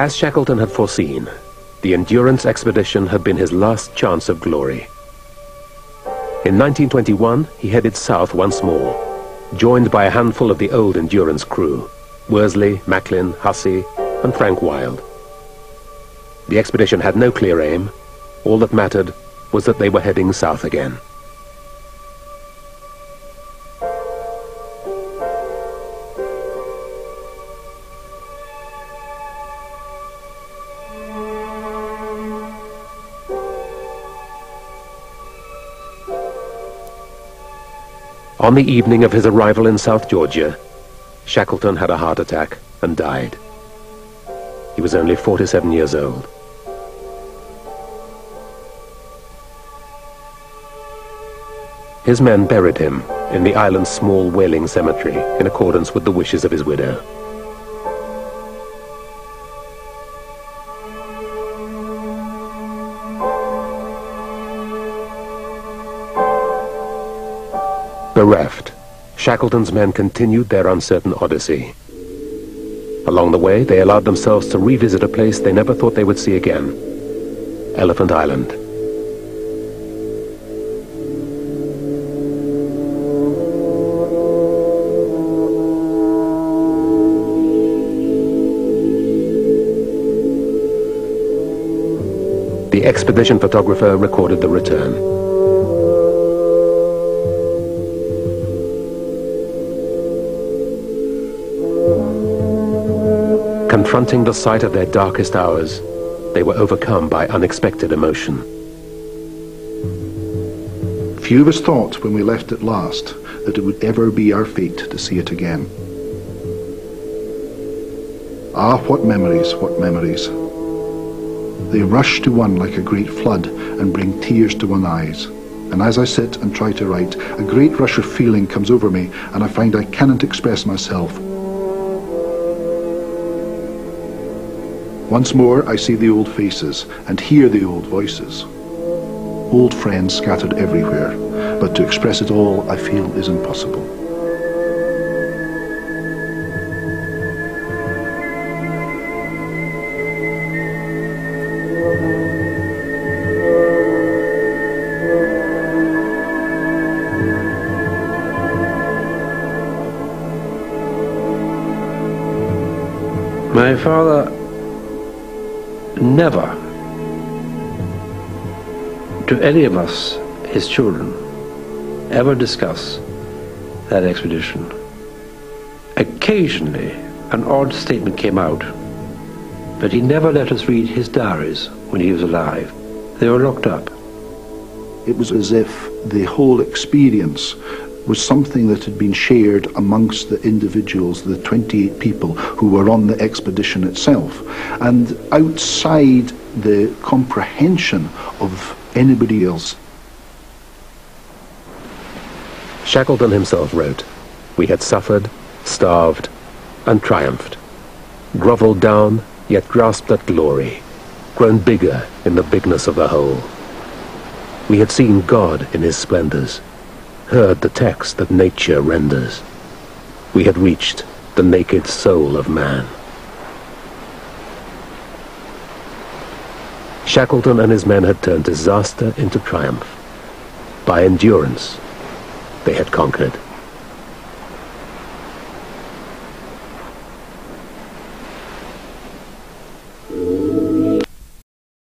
As Shackleton had foreseen, the Endurance expedition had been his last chance of glory. In 1921, he headed south once more, joined by a handful of the old Endurance crew, Worsley, Macklin, Hussey, and Frank Wild. The expedition had no clear aim. All that mattered was that they were heading south again. On the evening of his arrival in South Georgia, Shackleton had a heart attack and died. He was only 47 years old. His men buried him in the island's small whaling cemetery in accordance with the wishes of his widow. Bereft, Shackleton's men continued their uncertain odyssey. Along the way, they allowed themselves to revisit a place they never thought they would see again, Elephant Island. The expedition photographer recorded the return. Confronting the sight of their darkest hours, they were overcome by unexpected emotion. Few of us thought when we left at last that it would ever be our fate to see it again. Ah, what memories, what memories. They rush to one like a great flood and bring tears to one's eyes. And as I sit and try to write, a great rush of feeling comes over me and I find I cannot express myself. Once more I see the old faces and hear the old voices. Old friends scattered everywhere, but to express it all I feel is impossible. My father never, to any of us, his children, ever discuss that expedition. Occasionally, an odd statement came out, but he never let us read his diaries when he was alive. They were locked up. It was as if the whole experience was something that had been shared amongst the individuals, the 28 people who were on the expedition itself. And outside the comprehension of anybody else. Shackleton himself wrote, "We had suffered, starved, and triumphed, grovelled down, yet grasped at glory, grown bigger in the bigness of the whole. We had seen God in his splendours, heard the text that nature renders. We had reached the naked soul of man." Shackleton and his men had turned disaster into triumph. By endurance, they had conquered.